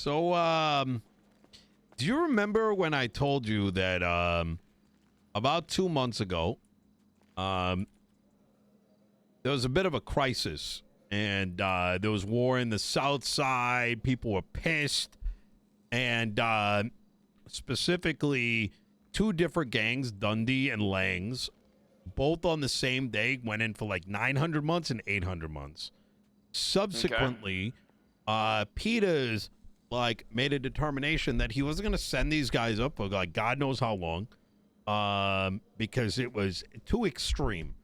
So, do you remember when I told you that about 2 months ago, there was a bit of a crisis, and there was war in the South Side. People were pissed, and specifically, two different gangs, Dundee and Langs, both on the same day, went in for like 900 months and 800 months. Subsequently, Peters like made a determination that he wasn't going to send these guys up for like God knows how long, because it was too extreme.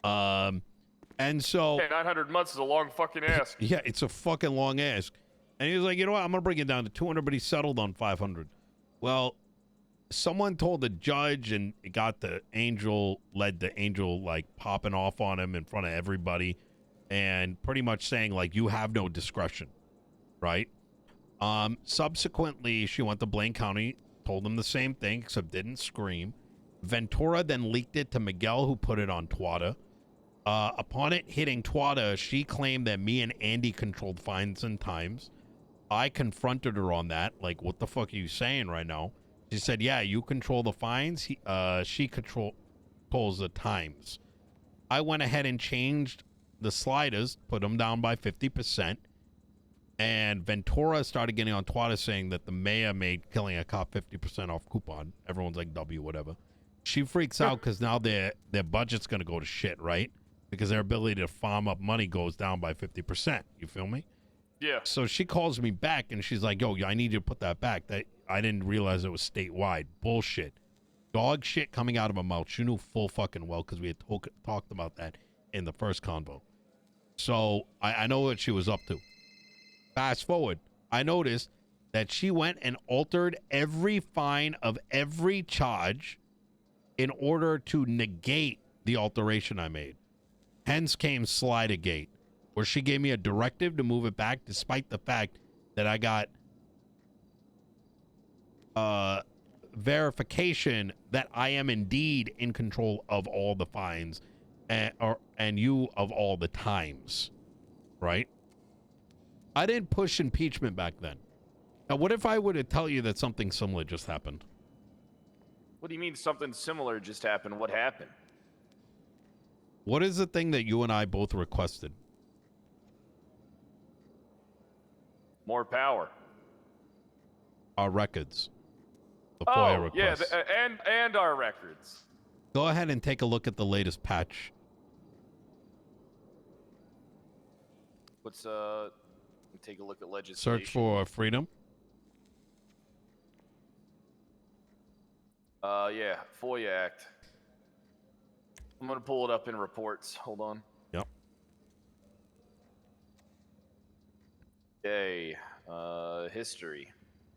And so, Hey, 900 months is a long fucking ask. yeah, it's a fucking long ask. And he was like, you know what, I'm going to bring it down to 200, but he settled on 500. Well, someone told the judge, and it got the angel, led the angel like popping off on him in front of everybody and pretty much saying like, you have no discretion, right? Subsequently, she went to Blaine County, told them the same thing, except didn't scream. Ventura then leaked it to Miguel, who put it on Twada. Upon it hitting Twada, she claimed that me and Andy controlled fines and times. I confronted her on that. Like, what the fuck are you saying right now? She said, yeah, you control the fines. She controls the times. I went ahead and changed the sliders, put them down by 50%. And Ventura started getting on Twada saying that the mayor made killing a cop 50% off coupon. Everyone's like, W, whatever. She freaks out because now their budget's going to go to shit, right? Because their ability to farm up money goes down by 50%. You feel me? Yeah. So she calls me back and she's like, yo, I need you to put that back. That I didn't realize it was statewide. Bullshit. Dog shit coming out of her mouth. She knew full fucking well because we had talked about that in the first convo. So I know what she was up to. Fast forward, I noticed that she went and altered every fine of every charge in order to negate the alteration I made. Hence came Slidergate, where she gave me a directive to move it back despite the fact that I got verification that I am indeed in control of all the fines and you of all the times, right? I didn't push impeachment back then. Now, what if I were to tell you that something similar just happened? What do you mean something similar just happened? What happened? What is the thing that you and I both requested? More power. Our records. The FOIA requests. Yeah, and our records. Go ahead and take a look at the latest patch. Let's take a look at legislation. Search for freedom. Yeah, FOIA Act. I'm gonna pull it up in reports. Hold on. Yep. Okay. History.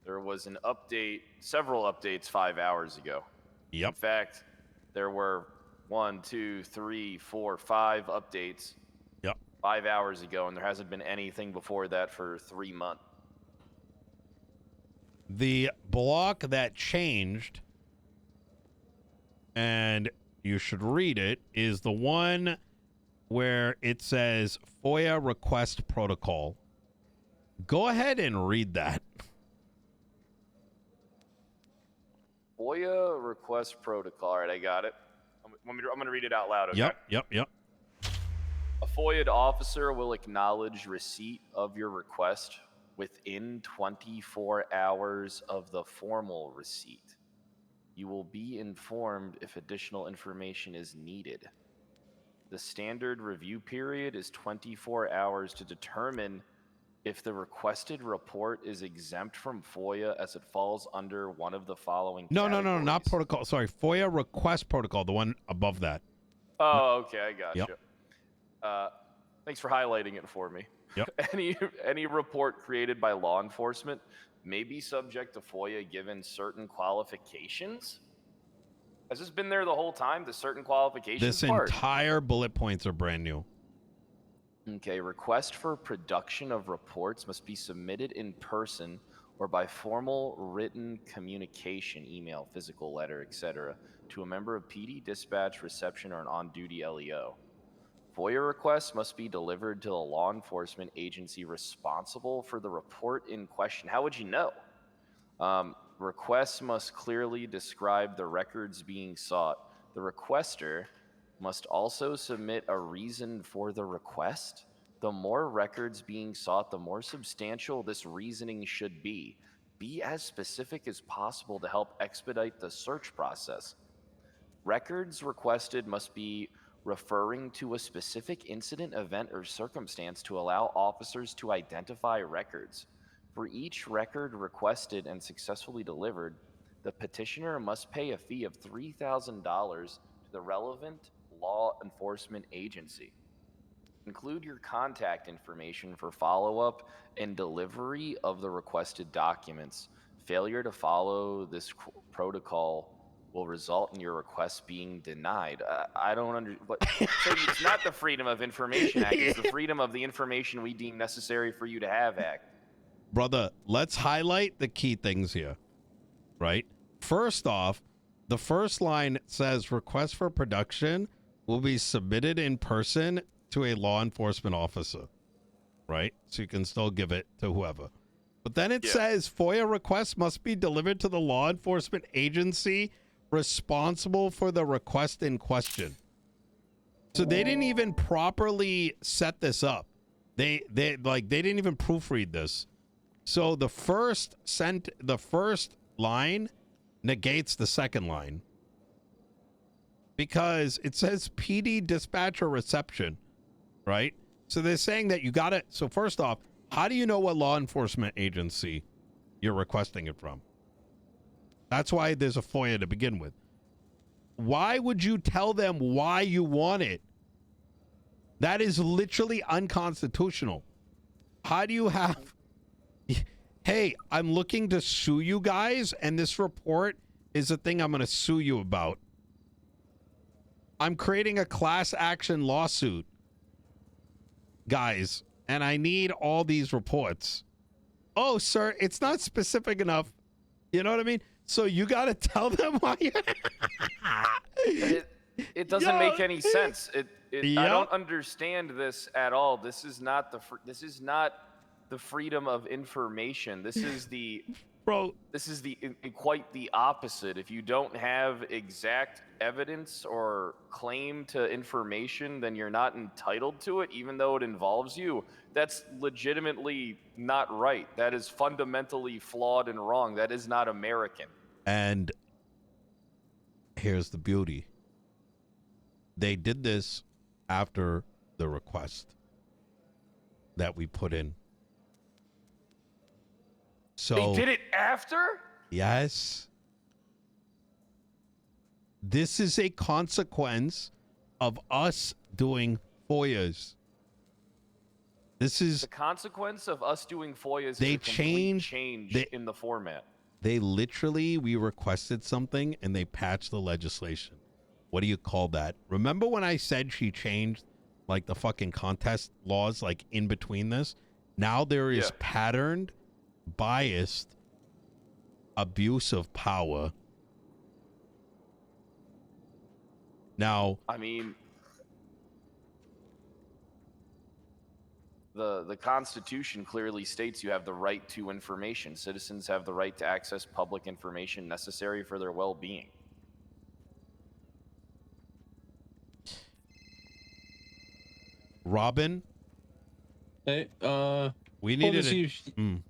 There was an update, several updates 5 hours ago. Yep. In fact, there were 1, 2, 3, 4, 5 updates. Yep. 5 hours ago, and there hasn't been anything before that for 3 months. The block that changed, and you should read it, is the one where it says FOIA request protocol. Go ahead and read that. FOIA request protocol. All right, I got it. I'm going to read it out loud. Okay? Yep. A FOIA'd officer will acknowledge receipt of your request within 24 hours of the formal receipt. You will be informed if additional information is needed. The standard review period is 24 hours to determine if the requested report is exempt from FOIA as it falls under one of the following categories. No, not protocol. Sorry, FOIA request protocol, the one above that. Oh, okay, I got Yep. you. Thanks for highlighting it for me. Yep. Any report created by law enforcement may be subject to FOIA given certain qualifications. Has this been there the whole time, the certain qualifications This part? entire bullet points are brand new. Okay, request for production of reports must be submitted in person or by formal written communication, email, physical letter, etc., to a member of PD, dispatch, reception, or an on-duty LEO. FOIA requests must be delivered to the law enforcement agency responsible for the report in question. How would you know? Requests must clearly describe the records being sought. The requester must also submit a reason for the request. The more records being sought, the more substantial this reasoning should be. Be as specific as possible to help expedite the search process. Records requested must be referring to a specific incident, event, or circumstance to allow officers to identify records. For each record requested and successfully delivered, the petitioner must pay a fee of $3,000 to the relevant law enforcement agency. Include your contact information for follow-up and delivery of the requested documents. Failure to follow this protocol will result in your request being denied. I don't understand. So it's not the Freedom of Information Act. It's the Freedom of the Information We Deem Necessary for You to Have Act. Brother, let's highlight the key things here, right? First off, the first line says request for production will be submitted in person to a law enforcement officer, right? So you can still give it to whoever. But then it says FOIA requests must be delivered to the law enforcement agency responsible for the request in question. So they didn't even properly set this up. They didn't even proofread this. So the first line negates the second line because it says PD dispatcher reception, right? So they're saying that you got it. So first off, how do you know what law enforcement agency you're requesting it from? That's why there's a FOIA to begin with. Why would you tell them why you want it? That is literally unconstitutional. How do you have... Hey, I'm looking to sue you guys, and this report is the thing I'm going to sue you about. I'm creating a class action lawsuit, guys, and I need all these reports. Oh, sir, it's not specific enough. You know what I mean? So you got to tell them why you... It doesn't make any sense. I don't understand this at all. This is not the freedom of information. This is the quite the opposite. If you don't have exact evidence or claim to information, then you're not entitled to it, even though it involves you. That's legitimately not right. That is fundamentally flawed and wrong. That is not American. And here's the beauty. They did this after the request that we put in. So they did it after? Yes. This is a consequence of us doing FOIAs. This is the consequence of us doing FOIAs. They is a change in the format. We requested something and they patched the legislation. What do you call that? Remember when I said she changed like the fucking contest laws like in between this? Now there is patterned, biased abuse of power. Now, I mean, the Constitution clearly states you have the right to information. Citizens have the right to access public information necessary for their well-being. Robin? Hey, we needed to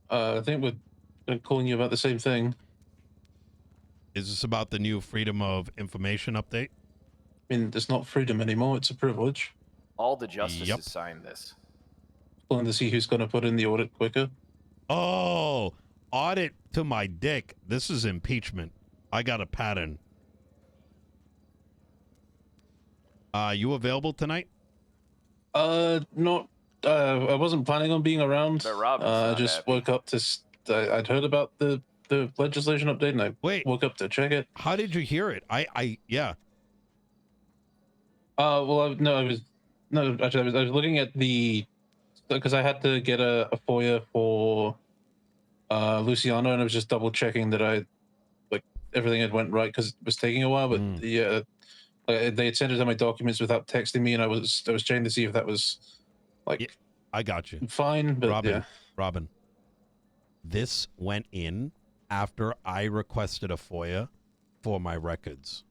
I think we're calling you about the same thing. Is this about the new Freedom of Information update? I mean, it's not freedom anymore, it's a privilege. All the justices signed this. Calling to see who's going to put in the audit quicker. Oh, audit to my dick. This is impeachment. I got a pattern. You available tonight? Not. I wasn't planning on being around. I just woke up to. I'd heard about the legislation update, and I woke up to check it. How did you hear it? Yeah. Well, I was looking at because I had to get a FOIA for Luciano, and I was just double checking that everything had went right because it was taking a while. But They had sent it to my documents without texting me, and I was checking to see if that was like. Yeah, I got you. Fine, but Robin, this went in after I requested a FOIA for my records.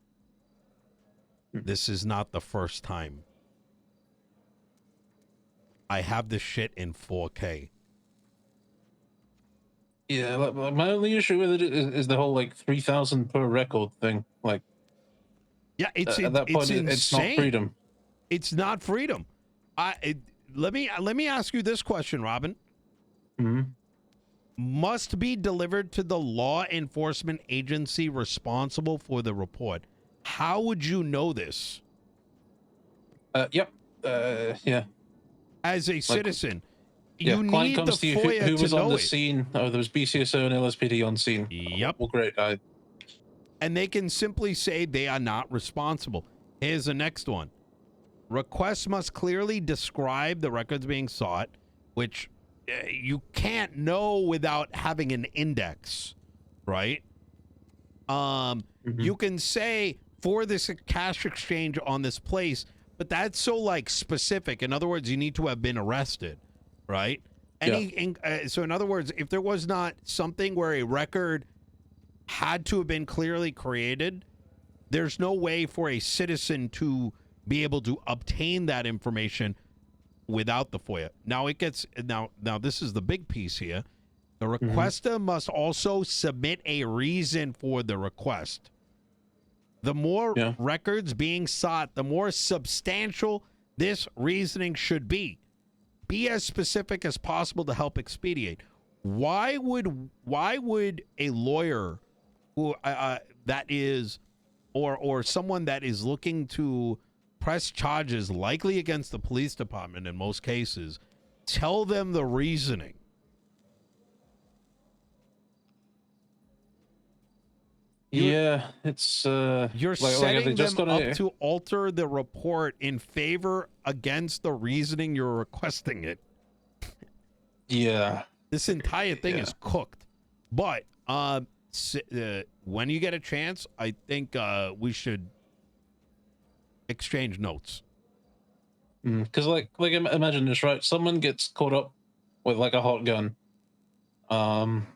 This is not the first time. I have this shit in 4K. Yeah, my only issue with it is the whole like 3,000 per record thing. Like, yeah, at that point, it's not freedom. It's not freedom. Let me ask you this question, Robin. Mm-hmm. Must be delivered to the law enforcement agency responsible for the report. How would you know this? Yep. Yeah. As a citizen, you need comes the to you, FOIA who was to on know the it. scene. Oh, there was BCSO and LSPD on scene. Yep. Well, great. And they can simply say they are not responsible. Here's the next one. Requests must clearly describe the records being sought, which you can't know without having an index, right? You can say for this cash exchange on this place, but that's so like specific. In other words, you need to have been arrested, right? So in other words, if there was not something where a record had to have been clearly created, there's no way for a citizen to be able to obtain that information without the FOIA. Now it gets now this is the big piece here. The requester must also submit a reason for the request. The more records being sought, the more substantial this reasoning should be. Be as specific as possible to help expedite. Why would a lawyer who that is or someone that is looking to press charges likely against the police department in most cases tell them the reasoning? Yeah, it's you're setting them up to alter the report in favor against the reasoning you're requesting it. Yeah, this entire thing is cooked. But when you get a chance, I think we should exchange notes. Because like imagine this, right? Someone gets caught up with like a hot gun, and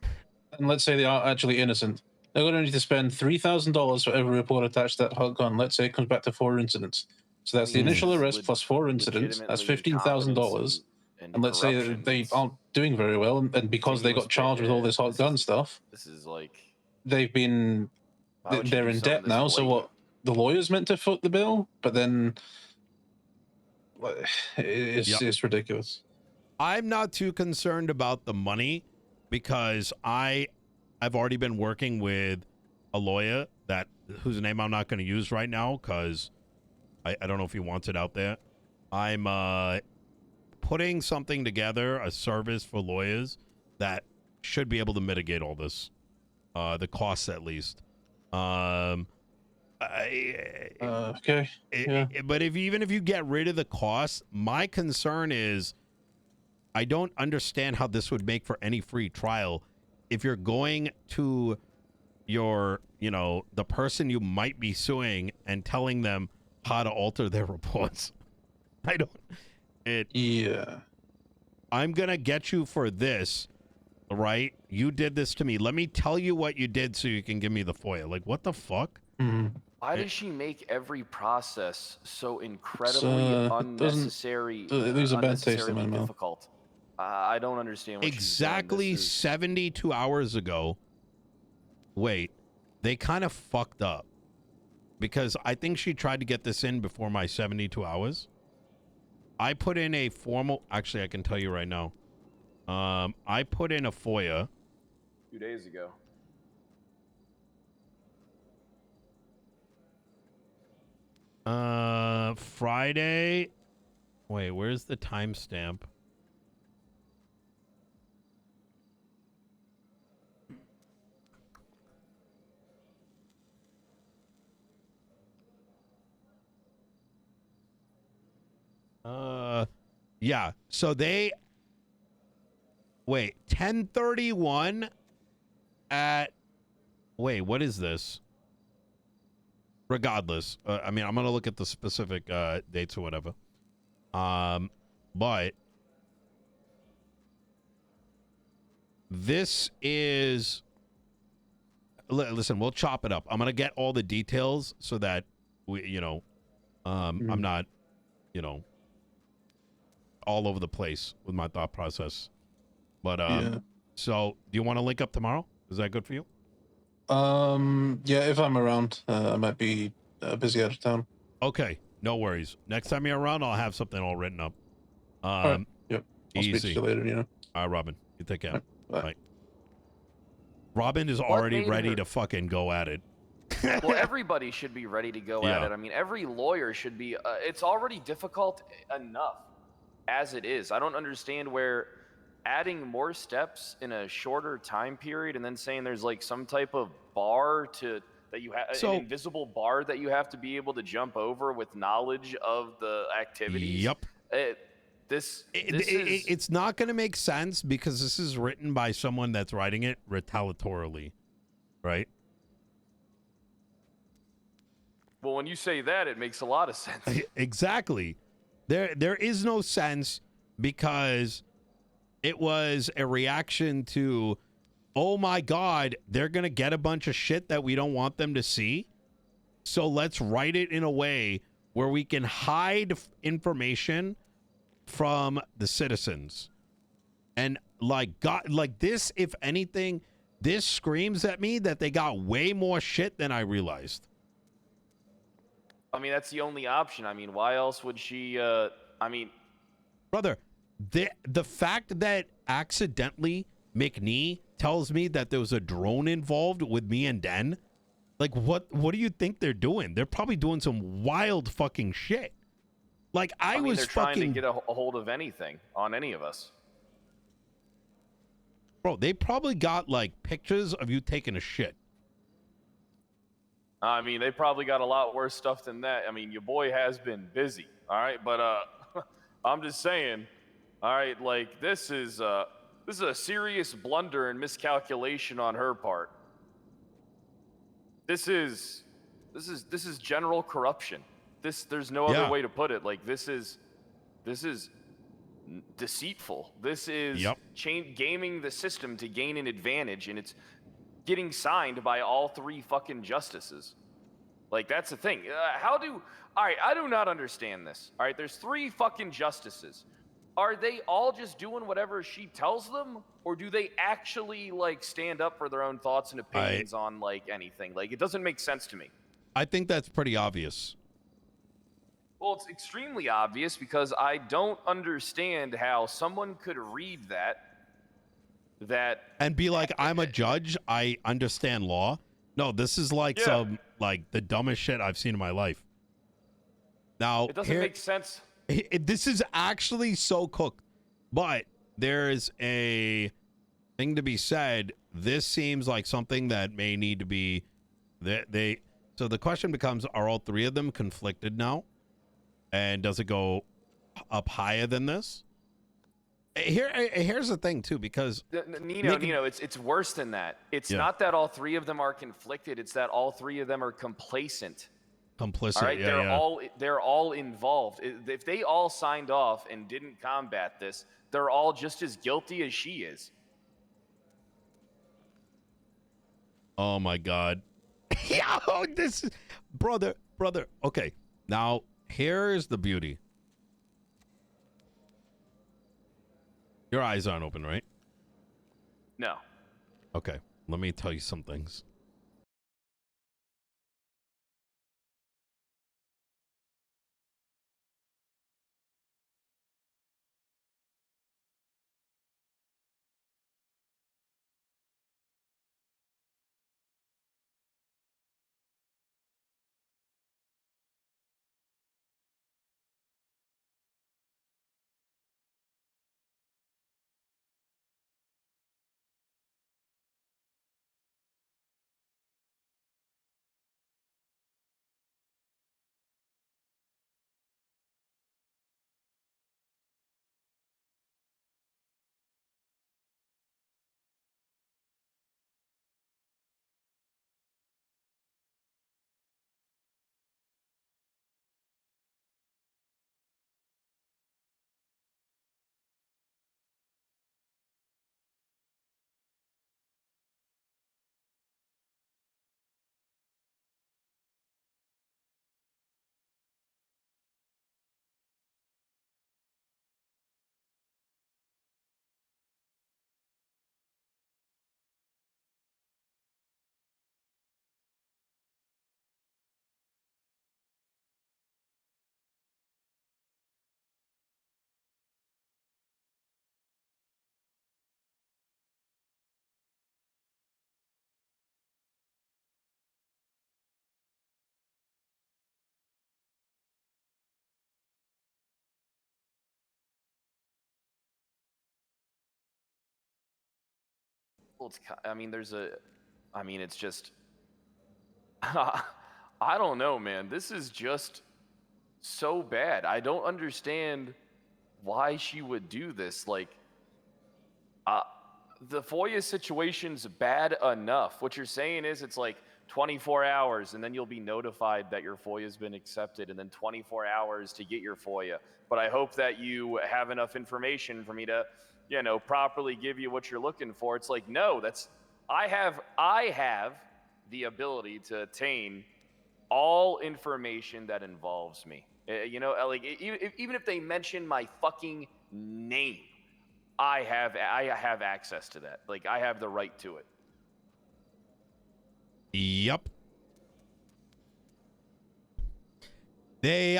let's say they are actually innocent. They're going to need to spend $3,000 for every report attached to that hot gun. Let's say it comes back to 4 incidents. So that's the initial arrest plus 4 incidents. That's $15,000. And let's say that they aren't doing very well, and because they got charged with all this hot gun stuff, this is like they're in debt now. So what? The lawyer's meant to foot the bill, but then it's ridiculous. I'm not too concerned about the money because I've already been working with a lawyer whose name I'm not going to use right now because I don't know if he wants it out there. I'm putting something together, a service for lawyers that should be able to mitigate all this, the costs at least. Okay. But even if you get rid of the costs, my concern is I don't understand how this would make for any free trial. If you're going to the person you might be suing and telling them how to alter their reports. I'm going to get you for this, right? You did this to me. Let me tell you what you did so you can give me the FOIA. Like, what the fuck? Why does she make every process so incredibly unnecessary, there's a bad taste in my mouth. Difficult? I don't understand what exactly she's doing. 72 hours ago. Wait, they kind of fucked up because I think she tried to get this in before my 72 hours. I put in a formal, actually I can tell you right now. I put in a FOIA 2 days ago. Friday. Wait, where's the timestamp? Yeah. So they 10:31 at what is this? regardless, I mean, I'm gonna look at the specific dates or whatever. But this is. Listen, we'll chop it up. I'm gonna get all the details so that we, I'm not, all over the place with my thought process. But Yeah. so do you want to link up tomorrow? Is that good for you? Yeah, if I'm around, I might be busy out of town. Okay, no worries. Next time you're around, I'll have something all written up. All right. Yep. I'll speak to Easy. you later, you know. All right, Robin. You take care. All right, bye. Bye. Robin is already ready to fucking go at it. Well, everybody should be ready to go at Yeah. it. I mean, every lawyer should be. It's already difficult enough as it is. I don't understand where adding more steps in a shorter time period and then saying there's like some type of bar that you have, an invisible bar that you have to be able to jump over with knowledge of the activities. Yep. It's not going to make sense because this is written by someone that's writing it retaliatorily, right? Well, when you say that, it makes a lot of sense. Exactly. There is no sense because it was a reaction to, oh my God, they're going to get a bunch of shit that we don't want them to see. So let's write it in a way where we can hide information from the citizens. And like this, if anything, this screams at me that they got way more shit than I realized. I mean, that's the only option. I mean, why else would she, Brother, the fact that accidentally McNee tells me that there was a drone involved with me and Den, like what do you think they're doing? They're probably doing some wild fucking shit. Like I mean, they're trying to get a hold of anything on any of us. Bro, they probably got like pictures of you taking a shit. I mean, they probably got a lot worse stuff than that. I mean, your boy has been busy, all right? But I'm just saying, all right, like this is a serious blunder and miscalculation on her part. This is general corruption. There's no other way to put it. Like this is deceitful. This is gaming the system to gain an advantage, and it's getting signed by all three fucking justices. Like that's the thing. All right, I do not understand this. All right, there's three fucking justices. Are they all just doing whatever she tells them, or do they actually like stand up for their own thoughts and opinions on like anything? Like it doesn't make sense to me. I think that's pretty obvious. Well, it's extremely obvious because I don't understand how someone could read that and be like, I'm a judge, I understand law. No, this is like some like the dumbest shit I've seen in my life. Now it doesn't make sense. This is actually so cooked, but there's a thing to be said. This seems like something that may need to be so the question becomes, are all three of them conflicted now? And does it go up higher than this? Here's the thing too, because Nino, it's worse than that. It's not that all three of them are conflicted. It's that all three of them are complacent. Complicit. All right, they're all involved. If they all signed off and didn't combat this, they're all just as guilty as she is. Oh my God. Yo, this is brother. Okay, now here's the beauty. Your eyes aren't open, right? No. Okay, let me tell you some things. Well, I mean, it's just, I don't know, man. This is just so bad. I don't understand why she would do this. Like, the FOIA situation's bad enough. What you're saying is it's like 24 hours and then you'll be notified that your FOIA has been accepted, and then 24 hours to get your FOIA. But I hope that you have enough information for me to, properly give you what you're looking for. It's like, no, I have the ability to attain all information that involves me. Like even if they mention my fucking name, I have access to that. Like, I have the right to it. Yep. They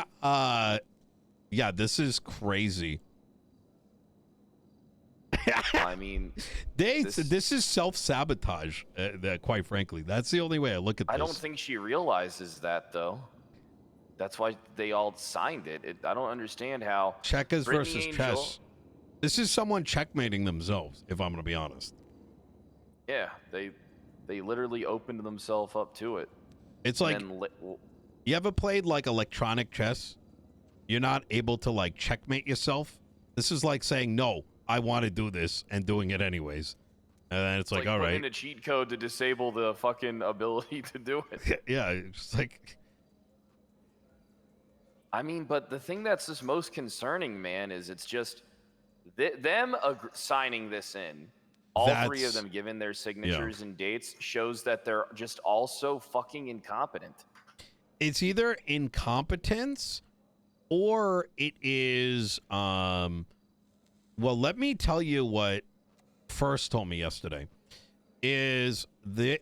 yeah, this is crazy. I mean, this is self-sabotage, quite frankly. That's the only way I look at this. I don't think she realizes that, though. That's why they all signed it. I don't understand how checkers Brittany versus Angel, chess. This is someone checkmating themselves, if I'm going to be honest. Yeah, they literally opened themselves up to it. It's like, you ever played like electronic chess? You're not able to like checkmate yourself. This is like saying, no, I want to do this, and doing it anyways. And then it's like all right. Putting a cheat code to disable the fucking ability to do it. Yeah, it's just like. I mean, but the thing that's just most concerning, man, is it's just them signing this in. All three of them giving their signatures and dates shows that they're just all so fucking incompetent. It's either incompetence or it is well, let me tell you what First told me yesterday is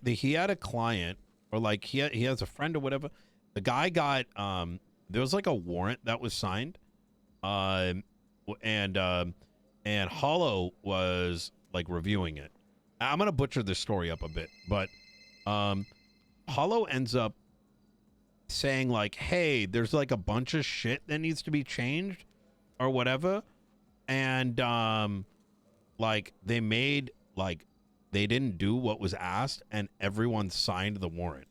he had a client, or like he has a friend or whatever. The guy got there was like a warrant that was signed, and Hollow was like reviewing it. I'm gonna butcher this story up a bit, but Hollow ends up saying like, hey, there's like a bunch of shit that needs to be changed or whatever, and like they didn't do what was asked, and everyone signed the warrant,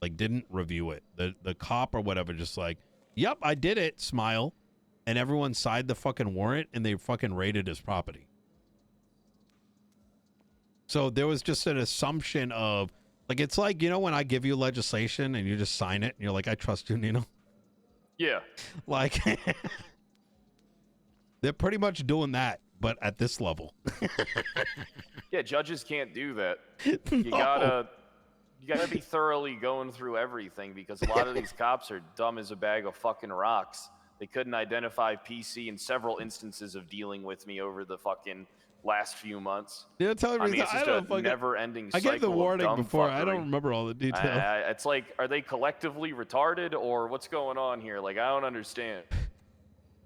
like didn't review it. The cop or whatever just like, yep, I did it, smile, and everyone signed the fucking warrant, and they fucking raided his property. So there was just an assumption of, like, it's like, when I give you legislation and you just sign it and you're like, I trust you, Nino. Yeah. Like, they're pretty much doing that, but at this level. Yeah, judges can't do that. You gotta be thoroughly going through everything, because a lot of these cops are dumb as a bag of fucking rocks. They couldn't identify PC in several instances of dealing with me over the fucking last few months. You're telling me, I mean, it's just a never-ending cycle. I gave the warning before. Fuckery. I don't remember all the details. It's like, are they collectively retarded, or what's going on here? Like, I don't understand.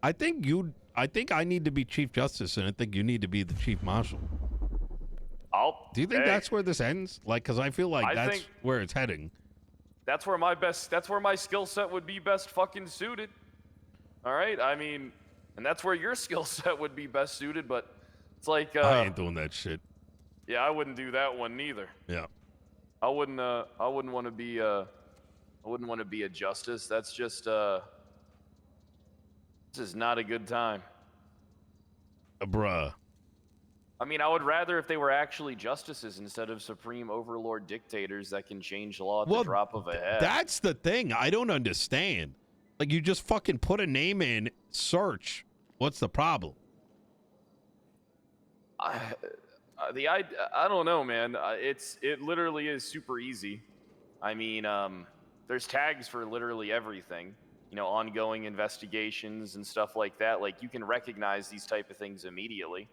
I think I need to be Chief Justice, and I think you need to be the Chief Marshal. Do you think that's where this ends? Like, because I feel like that's where it's heading. That's where my skill set would be best fucking suited. All right, I mean, and that's where your skill set would be best suited. But it's like, I ain't doing that shit. Yeah, I wouldn't do that one neither. Yeah, I wouldn't want to be a justice. That's just this is not a good time. Bruh. I mean, I would rather if they were actually justices instead of supreme overlord dictators that can change the law at the drop of a hat. That's the thing. I don't understand. Like, you just fucking put a name in, search. What's the problem? I don't know, man. It literally is super easy. I mean, there's tags for literally everything. Ongoing investigations and stuff like that. Like, you can recognize these type of things immediately.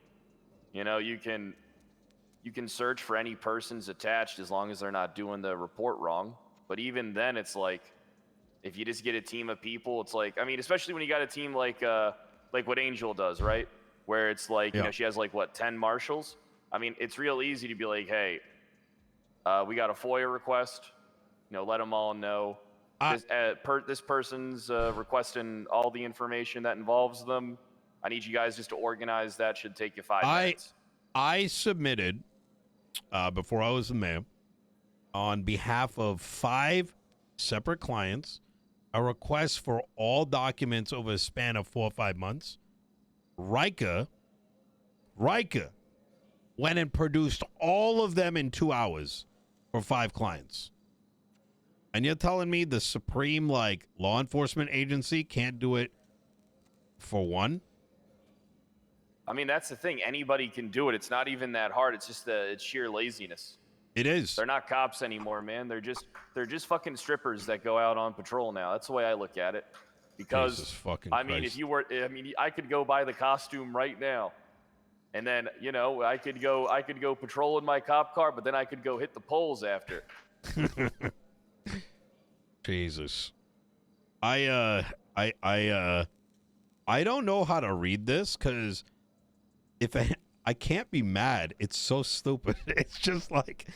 You can search for any persons attached as long as they're not doing the report wrong. But even then, it's like, if you just get a team of people, it's like, I mean, especially when you got a team like what Angel does, right? Where it's like, she has like 10 marshals. I mean, it's real easy to be like, hey, we got a FOIA request. Let them all know. This person's requesting all the information that involves them. I need you guys just to organize that. Should take you 5 minutes. I submitted before I was the mayor, on behalf of 5 separate clients, a request for all documents over a span of 4 or 5 months. Riker went and produced all of them in 2 hours for 5 clients. And you're telling me the supreme, like, law enforcement agency can't do it for one? I mean, that's the thing. Anybody can do it. It's not even that hard. It's just it's sheer laziness. It is. They're not cops anymore, man. They're just fucking strippers that go out on patrol now. That's the way I look at it. Because Jesus fucking I mean, Christ. I could go buy the costume right now. And then, you know, I could go patrol in my cop car, but then I could go hit the poles after. Jesus. I don't know how to read this, because if I can't be mad. It's so stupid. It's just like,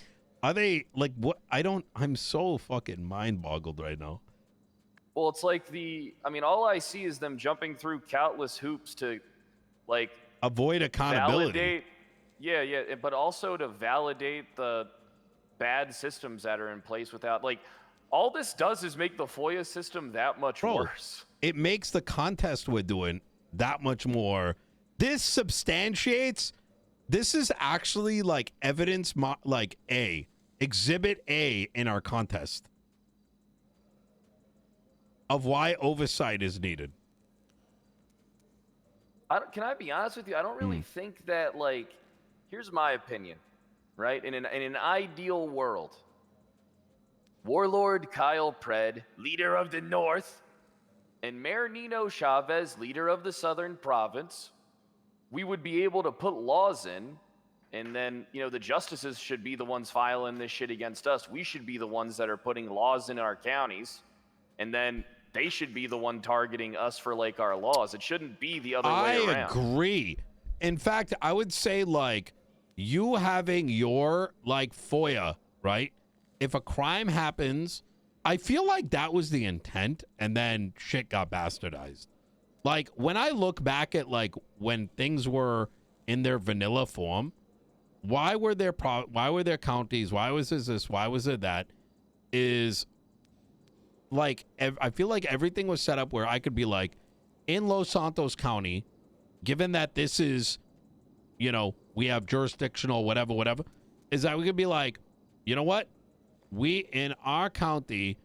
are they like what? I'm so fucking mind boggled right now. Well, it's like all I see is them jumping through countless hoops to, like, avoid accountability. Validate, but also to validate the bad systems that are in place without, like, all this does is make the FOIA system that much worse. It makes the contest we're doing that much more. This substantiates. This is actually like evidence, like Exhibit A in our contest of why oversight is needed. Can I be honest with you? I don't really think that, like, here's my opinion, right? In an ideal world, Warlord Kyle Pred, leader of the North, and Mayor Nino Chavez, leader of the Southern Province, we would be able to put laws in, and then, you know, the justices should be the ones filing this shit against us. We should be the ones that are putting laws in our counties, and then they should be the one targeting us for, like, our laws. It shouldn't be the other way around. I agree. In fact, I would say, like, you having your, like, FOIA, right? If a crime happens, I feel like that was the intent, and then shit got bastardized. Like, when I look back at, like, when things were in their vanilla form, why were there counties? Why was this? Why was it that? Is, like, I feel like everything was set up where I could be like, in Los Santos County, given that this is, you know, we have jurisdictional whatever, is that we could be like, you know what? We, in our county,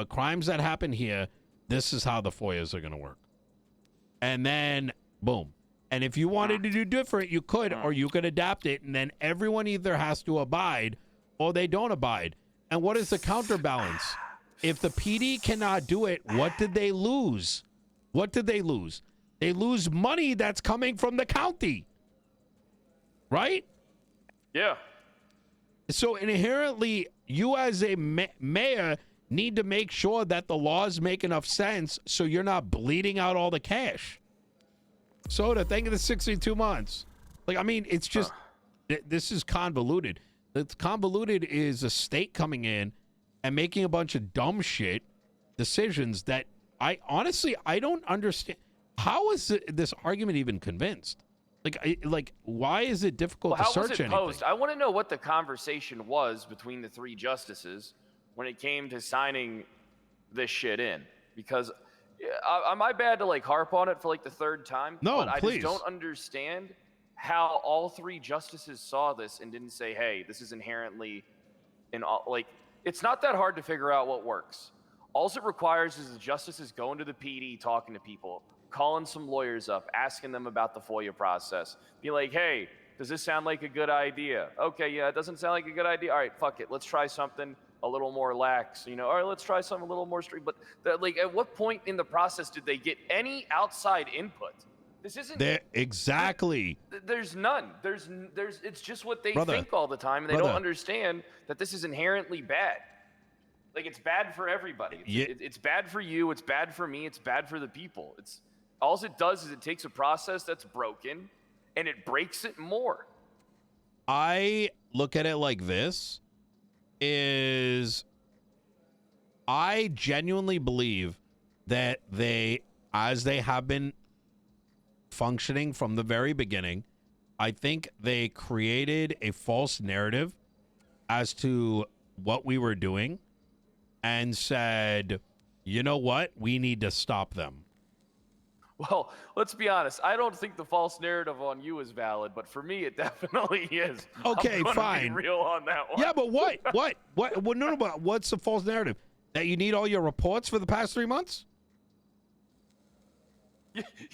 crimes that happen here, this is how the FOIAs are going to work. And then, boom. And if you wanted to do different, you could, or you could adapt it, and then everyone either has to abide or they don't abide. And what is the counterbalance? If the PD cannot do it, what did they lose? What did they lose? They lose money that's coming from the county. Right? Yeah. So inherently, you as a mayor need to make sure that the laws make enough sense so you're not bleeding out all the cash. Soda, thank you for the 62 months. Like, I mean, it's just, this is convoluted. It's convoluted is a state coming in and making a bunch of dumb shit decisions that I don't understand. How is this argument even convinced? Like, why is it difficult to search anything? How was it posed? I want to know what the conversation was between the 3 justices when it came to signing this shit in. Because, am I bad to, like, harp on it for, like, the 3rd time? No, but please. I just don't understand how all 3 justices saw this and didn't say, hey, this is inherently, like, it's not that hard to figure out what works. All it requires is the justices going to the PD, talking to people, calling some lawyers up, asking them about the FOIA process. Be like, hey, does this sound like a good idea? Okay, yeah, it doesn't sound like a good idea. All right, fuck it. Let's try something a little more lax. You know, all right, let's try something a little more strict. But, like, at what point in the process did they get any outside input? This isn't... Exactly. There's none. There's. It's just what they think all the time, and they don't understand that this is inherently bad. Like, it's bad for everybody. It's bad for you. It's bad for me. It's bad for the people. All it does is it takes a process that's broken and it breaks it more. I look at it like this, I genuinely believe that as they have been functioning from the very beginning, I think they created a false narrative as to what we were doing and said, you know what? We need to stop them. Well, let's be honest. I don't think the false narrative on you is valid, but for me, it definitely is. Okay, I'm gonna fine. Be real on that one. Yeah, but what? Well, no, but what's the false narrative? That you need all your reports for the past 3 months?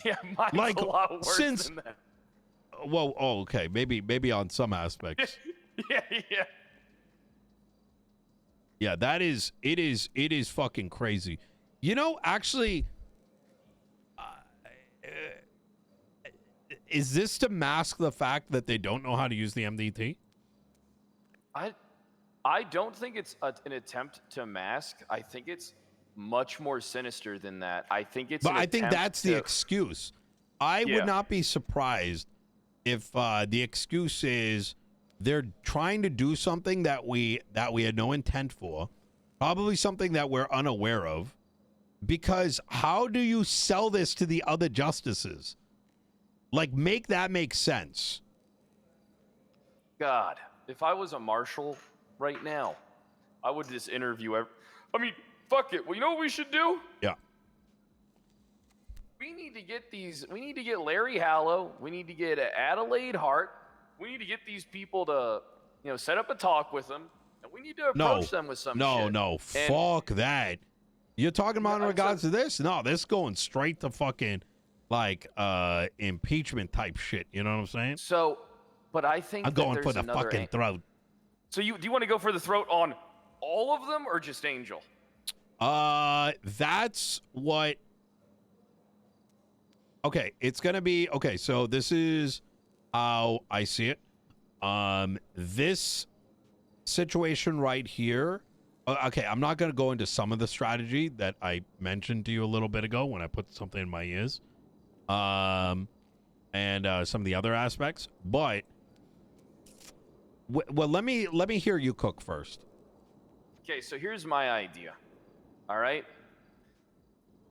Yeah, mine's Like, a lot worse since- than that. Well, oh, okay, maybe on some aspects. Yeah. Yeah, it is fucking crazy. You know, actually, is this to mask the fact that they don't know how to use the MDT? I don't think it's an attempt to mask. I think it's much more sinister than that. I think it's. But an I think attempt that's to, the excuse. I Yeah. would not be surprised if the excuse is they're trying to do something that we had no intent for, probably something that we're unaware of. Because how do you sell this to the other justices? Like, make that make sense. God, if I was a marshal right now, I would just interview I mean, fuck it. Well, you know what we should do? Yeah. We need to get we need to get Larry Hallow. We need to get Adelaide Hart. We need to get these people to, set up a talk with them. And we need to approach them with some shit. No, fuck that. You're talking about in regards to this? No, this going straight to fucking, like, impeachment type shit. You know what I'm saying? So, but I think I'm going for the another fucking throat. So do you want to go for the throat on all of them or just Angel? That's what. Okay, it's gonna be okay. So this is how I see it. This situation right here. Okay, I'm not gonna go into some of the strategy that I mentioned to you a little bit ago when I put something in my ears, and some of the other aspects. But well, let me hear you cook first. Okay, so here's my idea. All right?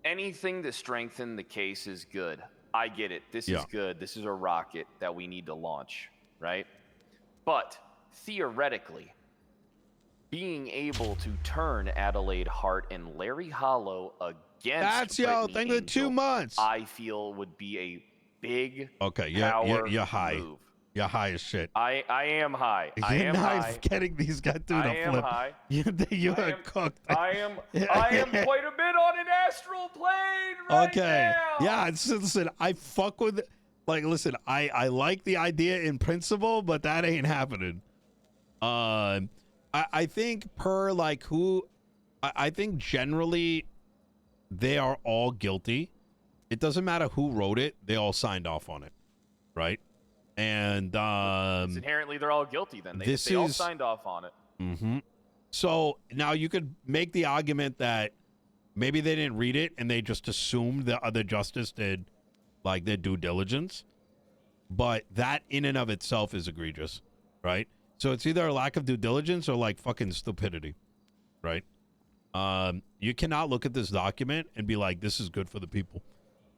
Anything to strengthen the case is good. I get it. This is good. This is a rocket that we need to launch, right? But theoretically, being able to turn Adelaide Hart and Larry Hollow against Brittany think of 2 Angel, months. I feel would be a big Okay, power you're high. move. You're high as shit. I am high. I You're am not high. getting these guys through I the am flip. high. You I are am- cooked. I am quite a bit on an astral plane right Okay. now. Yeah, listen, I fuck with it. Like, listen, I like the idea in principle, but that ain't happening. I think I think generally they are all guilty. It doesn't matter who wrote it, they all signed off on it. Right? And It's inherently they're all guilty then. They all signed off on it. Mm-hmm. So now you could make the argument that maybe they didn't read it and they just assumed the other justice did like their due diligence. But that in and of itself is egregious, right? So it's either a lack of due diligence or like fucking stupidity, right? You cannot look at this document and be like, this is good for the people.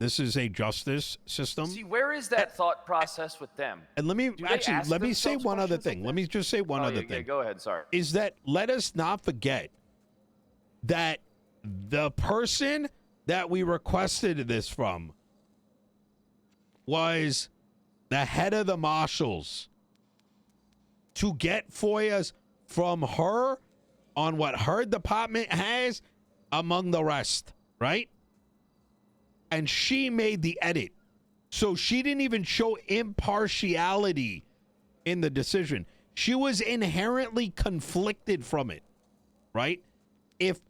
This is a justice system. See, where is that thought process with them? And let me say one other thing. Let me just say one other thing. Yeah, go ahead. Sorry. Is that let us not forget that the person that we requested this from was the head of the marshals to get FOIAs from her on what her department has among the rest, right? And she made the edit. So she didn't even show impartiality in the decision. She was inherently conflicted from it, right? If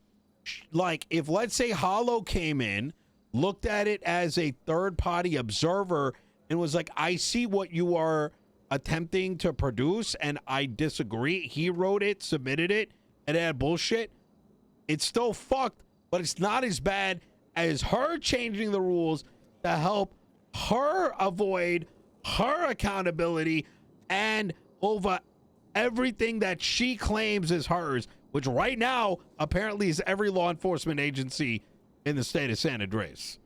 let's say Hollow came in, looked at it as a third-party observer and was like, I see what you are attempting to produce and I disagree. He wrote it, submitted it, and it had bullshit. It's still fucked, but it's not as bad as her changing the rules to help her avoid her accountability and over everything that she claims is hers, which right now apparently is every law enforcement agency in the state of San Andreas.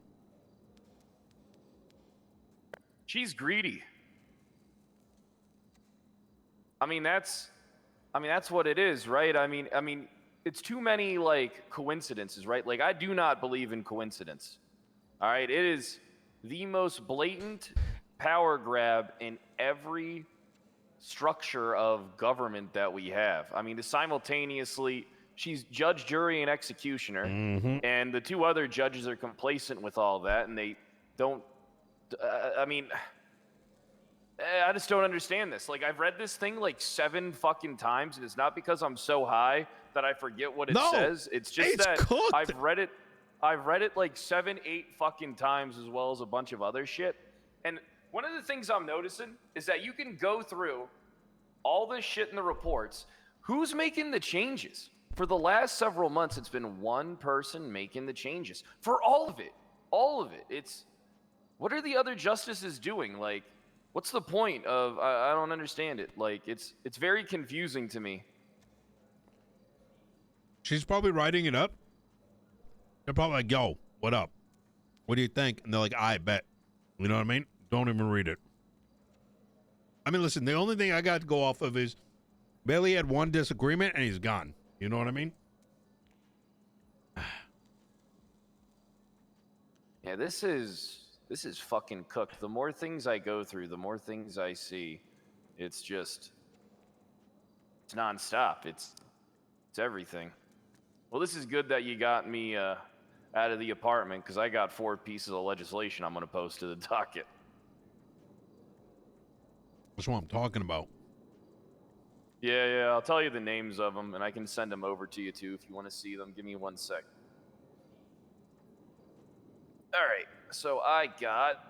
She's greedy. I mean, that's what it is, right? I mean, it's too many like coincidences, right? Like I do not believe in coincidence. All right, it is the most blatant power grab in every structure of government that we have. I mean, simultaneously, she's judge, jury, and executioner, and the two other judges are complacent with all that, and they don't. I mean, I just don't understand this. Like, I've read this thing like 7 fucking times, and it's not because I'm so high that I forget what it says. It's just that cooked. I've read it like 7, 8 fucking times, as well as a bunch of other shit. And one of the things I'm noticing is that you can go through all this shit in the reports. Who's making the changes? For the last several months, it's been one person making the changes. For all of it. All of it. It's, what are the other justices doing? Like, what's the point of, I don't understand it. Like, it's very confusing to me. She's probably writing it up. They're probably like, yo, what up? What do you think? And they're like, I bet. You know what I mean? Don't even read it. I mean, listen, the only thing I got to go off of is Bailey had one disagreement and he's gone. You know what I mean? Yeah, this is fucking cooked. The more things I go through, the more things I see. It's nonstop. It's everything. Well, this is good that you got me out of the apartment, because I got 4 pieces of legislation I'm going to post to the docket. That's what I'm talking about. Yeah, I'll tell you the names of them, and I can send them over to you, too, if you want to see them. Give me 1 sec. All right, so I got...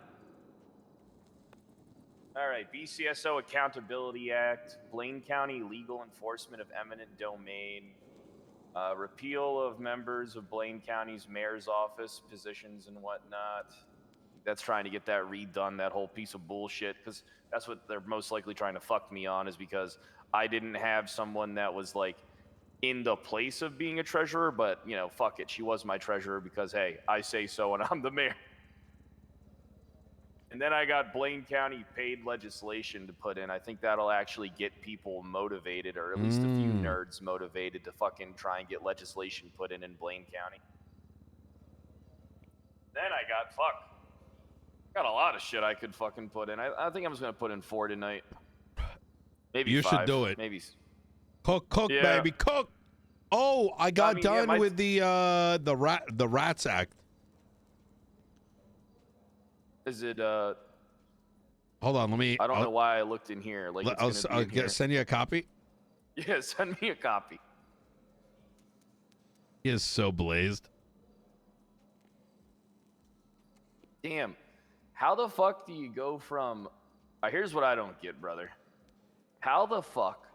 All right, BCSO Accountability Act, Blaine County Legal Enforcement of Eminent Domain, repeal of members of Blaine County's mayor's office positions and whatnot. That's trying to get that redone, that whole piece of bullshit, because that's what they're most likely trying to fuck me on, is because I didn't have someone that was like in the place of being a treasurer, but you know, fuck it, she was my treasurer because hey, I say so and I'm the mayor. And then I got Blaine County paid legislation to put in. I think that'll actually get people motivated, or at least a few nerds motivated to fucking try and get legislation put in Blaine County. Then I got a lot of shit I could fucking put in. I think I'm just gonna put in 4 tonight. Maybe you 5. should do it. Maybe. Cook, Yeah. baby, cook. Oh, I got done with the Rats Act. Is it? Hold on, let me. I don't know why I looked in here. Like, I'll send you a copy. Yeah, send me a copy. He is so blazed. Damn, how the fuck do you go from? Here's what I don't get, brother. How the fuck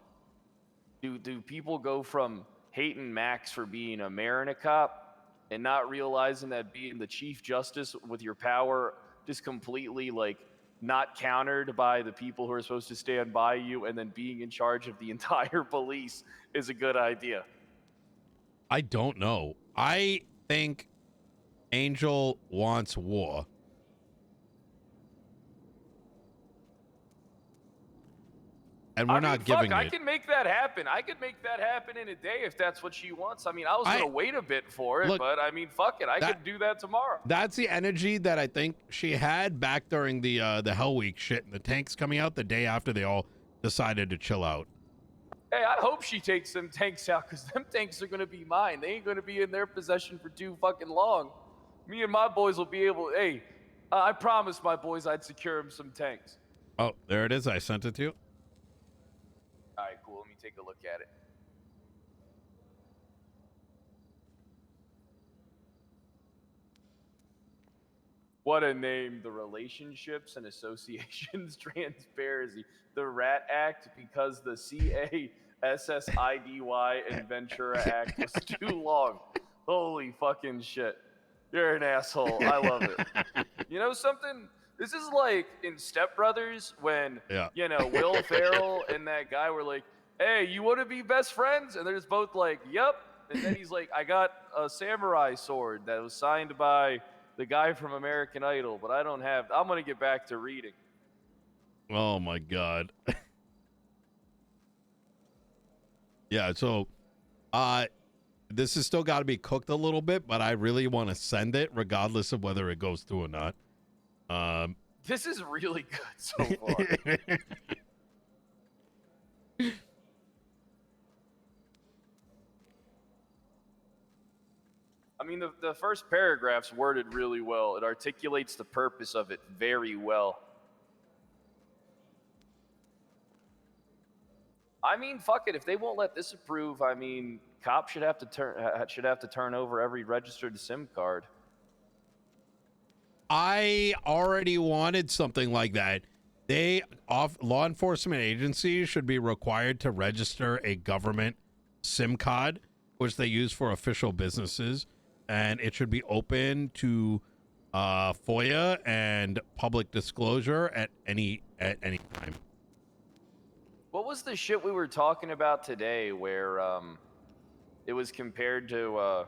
do people go from hating Max for being a mayor and a cop, and not realizing that being the chief justice with your power just completely like not countered by the people who are supposed to stand by you, and then being in charge of the entire police is a good idea? I don't know. I think Angel wants war. And we're not giving I it. can make that happen. I could make that happen in a day if that's what she wants. I mean, I was going to wait a bit for it, but I mean, fuck it. I could do that tomorrow. That's the energy that I think she had back during the Hell Week shit and the tanks coming out the day after they all decided to chill out. Hey, I hope she takes them tanks out, because them tanks are going to be mine. They ain't going to be in their possession for too fucking long. Me and my boys will be able, hey, I promised my boys I'd secure them some tanks. Oh, there it is. I sent it to you. All right, cool. Let me take a look at it. What a name. The Relationships and Associations Transparency. The Rat Act, because the CASSIDY and Ventura Act was too long. Holy fucking shit. You're an asshole. I love it. You know something? This is like in Step Brothers when, you know, Will Ferrell and that guy were like, hey, you want to be best friends? And they're just both like, yep. And then he's like, I got a samurai sword that was signed by the guy from American Idol, but I don't have, I'm going to get back to reading. Oh my God. Yeah, so this has still got to be cooked a little bit, but I really want to send it regardless of whether it goes through or not. This is really good so far. I mean, the first paragraph's worded really well. It articulates the purpose of it very well. I mean, fuck it. If they won't let this approve, I mean, cops should have to turn over every registered SIM card. I already wanted something like that. Law enforcement agencies should be required to register a government SIM card, which they use for official businesses, and it should be open to FOIA and public disclosure at any time. What was the shit we were talking about today where it was compared to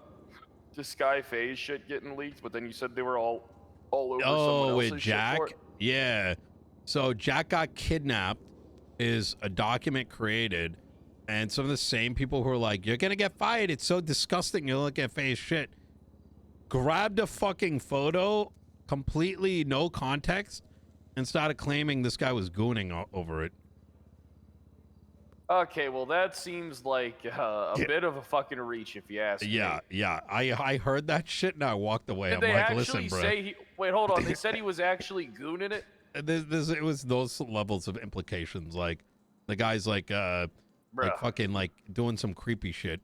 Skyphase shit getting leaked, but then you said they were all over someone else's with shit Jack? for it? Yeah. So Jack got kidnapped is a document created, and some of the same people who are like, you're gonna get fired, it's so disgusting, you look at Phase shit, grabbed a fucking photo, completely no context, and started claiming this guy was gooning over it. Okay, well that seems like a bit of a fucking reach, if you ask me. Yeah. I heard that shit and I walked away. Did I'm they like, actually listen, bro. say wait, hold on. They said he was actually gooning it? It was those levels of implications. Like, the guy's like fucking like doing some creepy shit.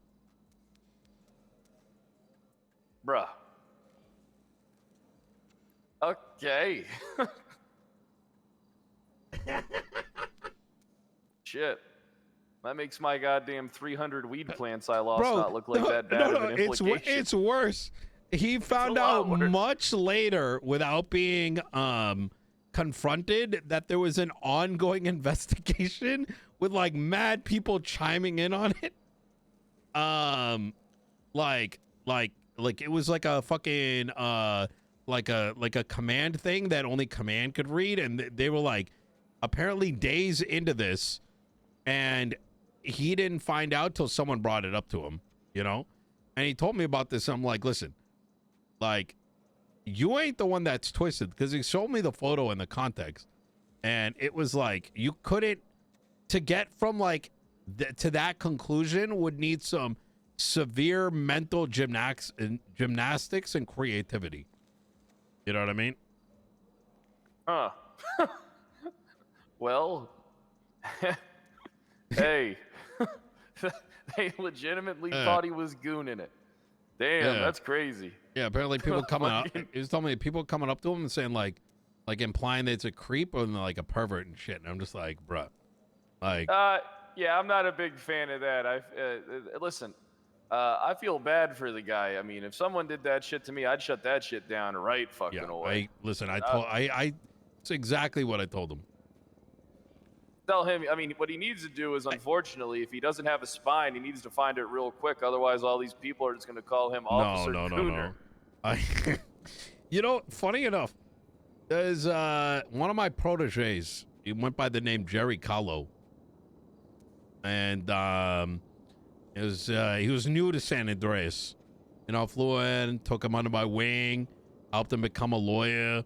Bruh. Okay. Shit. That makes my goddamn 300 weed plants I lost not look like that bad of an implication. It's worse. He found out much later, without being confronted, that there was an ongoing investigation with like mad people chiming in on it. Like it was like a fucking like a command thing that only command could read, and they were like apparently days into this, and he didn't find out till someone brought it up to him, you know? And he told me about this. I'm like, listen, like, you ain't the one that's twisted, because he showed me the photo and the context, and it was like, you couldn't, to get from like to that conclusion would need some severe mental gymnastics and creativity. You know what I mean? Huh. Well, hey, they legitimately thought he was gooning it. Damn, that's crazy. Yeah, apparently people coming up. He was telling me people coming up to him and saying like implying that it's a creep or like a pervert and shit. And I'm just like, bruh, like. Yeah, I'm not a big fan of that. Listen, I feel bad for the guy. I mean, if someone did that shit to me, I'd shut that shit down right fucking away. It's exactly what I told him. Tell him, I mean, what he needs to do is, unfortunately, if he doesn't have a spine, he needs to find it real quick. Otherwise, all these people are just going to call him Officer Cooner. No. You know, funny enough, there's one of my proteges. He went by the name Jerry Callo. And he was new to San Andreas. You know, flew in, took him under my wing, helped him become a lawyer,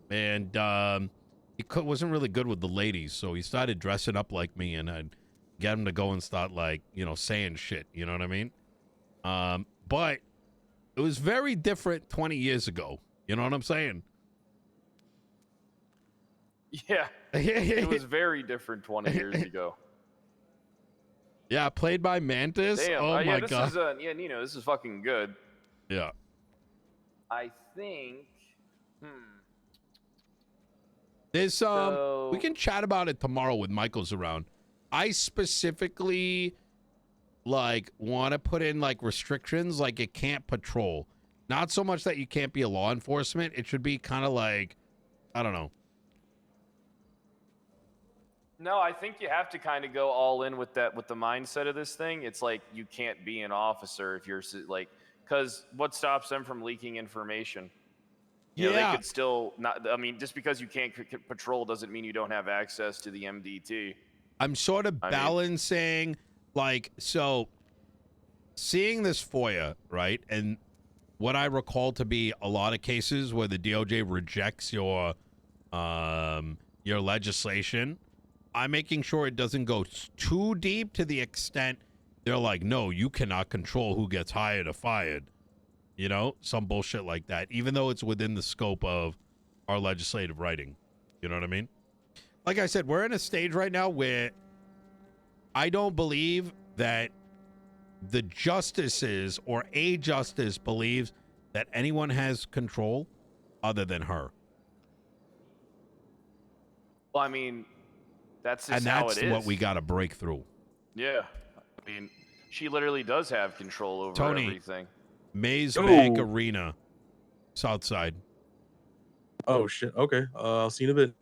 and he wasn't really good with the ladies, so he started dressing up like me, and I'd get him to go and start, like, you know, saying shit. You know what I mean? But it was very different 20 years ago. You know what I'm saying? Yeah, it was very different 20 years ago. Yeah, played by Mantis. Damn. Oh my god. Nino, this is fucking good. Yeah. I think. There's we can chat about it tomorrow with Michael's around. I specifically like want to put in like restrictions, like it can't patrol. Not so much that you can't be a law enforcement. It should be kind of like, I don't know. No, I think you have to kind of go all in with that, with the mindset of this thing. It's like you can't be an officer if you're like, because what stops them from leaking information? You know, they could still not. I mean, just because you can't patrol doesn't mean you don't have access to the MDT. I'm sort of balancing Like, so seeing this FOIA, right? And what I recall to be a lot of cases where the DOJ rejects your legislation, I'm making sure it doesn't go too deep to the extent they're like, no, you cannot control who gets hired or fired. You know, some bullshit like that, even though it's within the scope of our legislative writing. You know what I mean? Like I said, we're in a stage right now where I don't believe that the justices or a justice believes that anyone has control other than her. Well, I mean, that's just And how that's it is. what we got to break through. Yeah. I mean, she literally does have control over Tony. everything. Maze Bank Arena, Southside. Oh shit. Okay. I'll see you in a bit.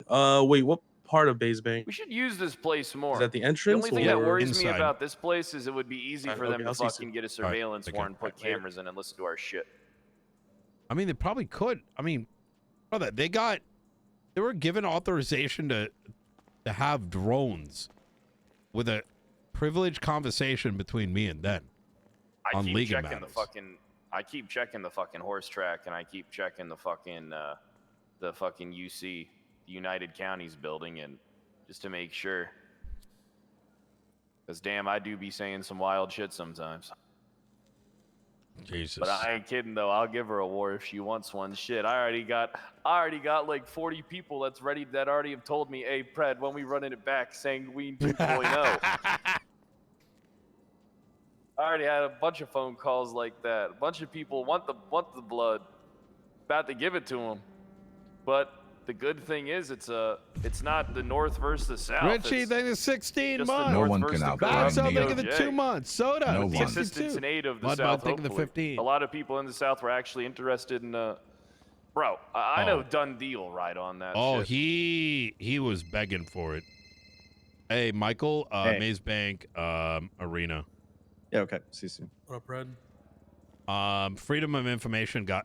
Wait, what part of Bays Bank? We should use this place more. Is that the The entrance? only thing that or- worries me inside? about this place is it would be easy for them okay, to I'll see you fucking soon. get a surveillance okay. warrant, put Later. cameras in, and listen to our shit. I mean, they probably could. I mean, brother, they were given authorization to have drones with a privileged conversation between me and them. I On keep legal checking matters. I keep checking the fucking horse track, and I keep checking the fucking UC, the United Counties building, and just to make sure. Cause damn, I do be saying some wild shit sometimes. Jesus. But I ain't kidding though. I'll give her a war if she wants one. Shit, I already got like 40 people that already have told me, hey, Pred, when we running it back, Sanguine 2.0. I already had a bunch of phone calls like that. A bunch of people want the blood, about to give it to them. But the good thing is, it's not the North versus the South. Richie, it's they did 16 just the months. No North one versus can the outrun That's corrupt how Nino. big of the DOJ. 2 months. Soda. No With the one. assistance and aid of the Mudbug South, taking the hopefully. 15. A lot of people in the South were actually interested in. Bro, I know Done Deal right on that. Oh, shit. he was begging for it. Hey, Michael, Hey. Maze Bank Arena. Yeah, okay. See you soon. What up, Red? Freedom of Information got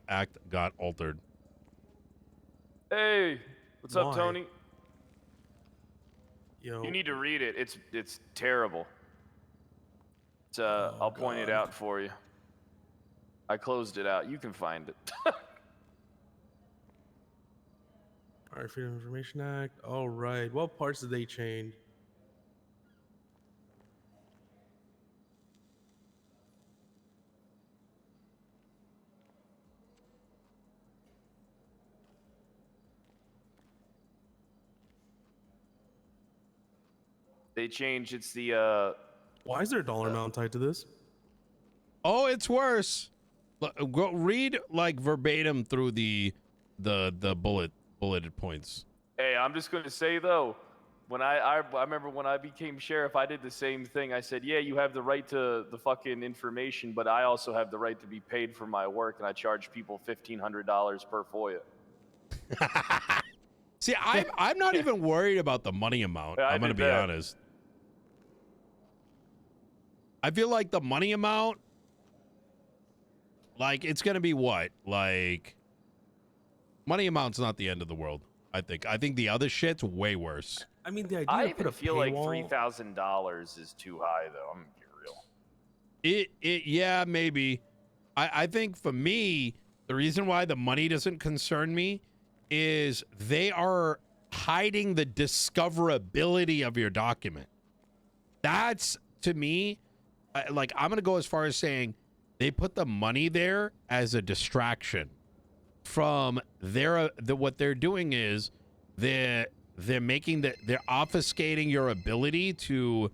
altered. Hey, what's up, Why? Tony? Yo. You need to read it. It's terrible. It's, I'll point it God. out for you. I closed it out. You can find it. All right, Freedom of Information Act. All right. What parts did they change? They changed. It's the Why is there a dollar amount tied to this? Oh, it's worse. Go read like verbatim through the bulleted points. Hey, I'm just gonna say though, when I remember when I became sheriff, I did the same thing. I said, yeah, you have the right to the fucking information, but I also have the right to be paid for my work, and I charge people $1,500 per FOIA. See, I'm not even worried about the money amount. Yeah, I I'm gonna did be that. honest. I feel like the money amount, like it's gonna be what? Like money amount's not the end of the world. I think the other shit's way worse. I mean, the idea I to put even a feel like paywall- $3,000 is too high, though. I'm gonna be real. Yeah, maybe. I think for me, the reason why the money doesn't concern me is they are hiding the discoverability of your document. That's, to me, like, I'm going to go as far as saying they put the money there as a distraction from what they're doing is they're obfuscating your ability to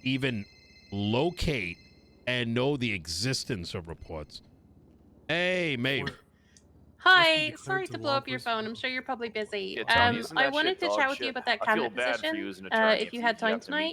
even locate and know the existence of reports. Hey, Maeve. Hi, declared sorry to to blow law up your phone. I'm sure you're probably busy. Yeah, Tony, isn't I that wanted shit to dog chat with shit? you about that I feel cabinet bad for position. you as an attorney If you had have time to meet tonight,